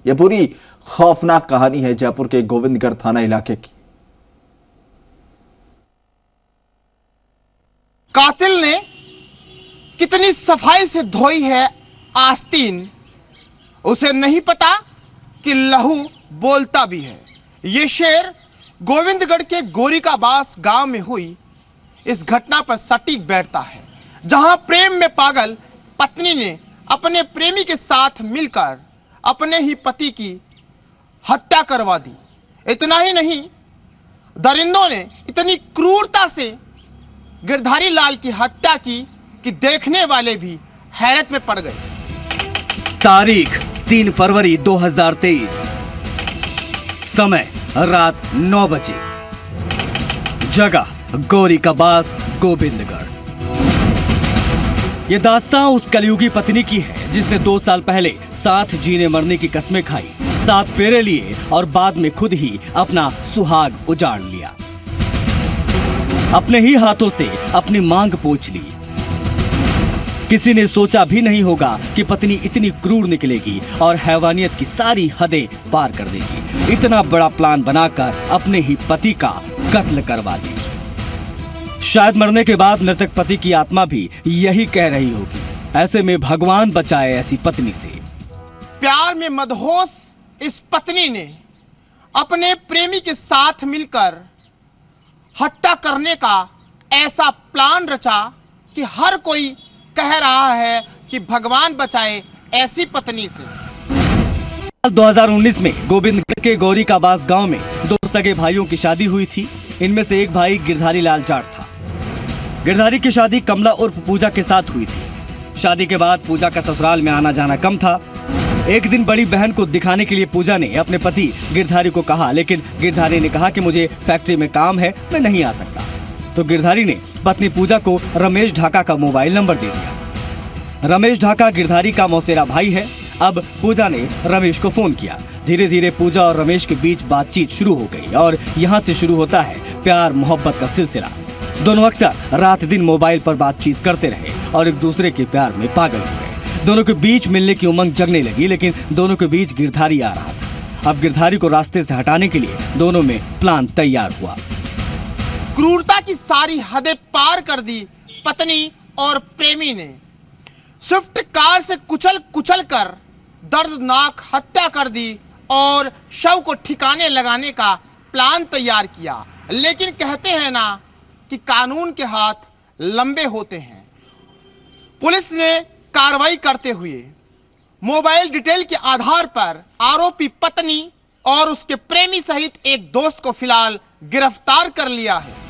यह पूरी खौफनाक कहानी है जयपुर के गोविंदगढ़ थाना इलाके की। कातिल ने कितनी सफाई से धोई है आस्तीन, उसे नहीं पता कि लहू बोलता भी है। यह शेर गोविंदगढ़ के गोरिकाबास गांव में हुई इस घटना पर सटीक बैठता है, जहां प्रेम में पागल पत्नी ने अपने प्रेमी के साथ मिलकर अपने ही पति की हत्या करवा दी। इतना ही नहीं, दरिंदों ने इतनी क्रूरता से गिरधारी लाल की हत्या की कि देखने वाले भी हैरत में पड़ गए। तारीख 3 फरवरी 2023, समय रात 9 बजे, जगह गोरिकाबास गोविंदगढ़। यह दास्तां उस कलयुगी पत्नी की है जिसने 2 साल पहले साथ जीने मरने की कस्में खाई, 7 फेरे लिए और बाद में खुद ही अपना सुहाग उजाड़ लिया। अपने ही हाथों से अपनी मांग पोंछ ली। किसी ने सोचा भी नहीं होगा कि पत्नी इतनी क्रूर निकलेगी और हैवानियत की सारी हदें पार कर देगी। इतना बड़ा प्लान बनाकर अपने ही पति का कत्ल करवा देगी। शायद मरने के बाद मृतक पति की आत्मा भी यही कह रही होगी, ऐसे में भगवान बचाए ऐसी पत्नी से। प्यार में मदहोश इस पत्नी ने अपने प्रेमी के साथ मिलकर हत्या करने का ऐसा प्लान रचा कि हर कोई कह रहा है कि भगवान बचाए ऐसी पत्नी से। 2019 में गोविंदगढ़ के गोरिकाबास गांव में 2 सगे भाइयों की शादी हुई थी। इनमें से एक भाई गिरधारी लाल जाट था। गिरधारी की शादी कमला उर्फ पूजा के साथ हुई थी। शादी के बाद पूजा का ससुराल में आना जाना कम था। एक दिन बड़ी बहन को दिखाने के लिए पूजा ने अपने पति गिरधारी को कहा, लेकिन गिरधारी ने कहा कि मुझे फैक्ट्री में काम है, मैं नहीं आ सकता। तो गिरधारी ने पत्नी पूजा को रमेश ढाका का मोबाइल नंबर दे दिया। रमेश ढाका गिरधारी का मौसेरा भाई है। अब पूजा ने रमेश को फोन किया। धीरे धीरे पूजा और रमेश के बीच बातचीत शुरू हो गई और यहाँ से शुरू होता है प्यार मोहब्बत का सिलसिला। दोनों अक्सर रात दिन मोबाइल पर बातचीत करते रहे और एक दूसरे के प्यार में पागल हो गए। दोनों के बीच मिलने की उमंग जगने लगी, लेकिन दोनों के बीच गिरधारी आ रहा था। अब गिरधारी को रास्ते से हटाने के लिए दोनों में प्लान तैयार हुआ। क्रूरता की सारी हदें पार कर दी पत्नी और प्रेमी ने। स्विफ्ट कार से कुचल कर दर्दनाक हत्या कर दी और शव को ठिकाने लगाने का प्लान तैयार किया। लेकिन कहते हैं ना कि कानून के हाथ लंबे होते हैं। पुलिस ने कार्रवाई करते हुए मोबाइल डिटेल के आधार पर आरोपी पत्नी और उसके प्रेमी सहित एक दोस्त को फिलहाल गिरफ्तार कर लिया है।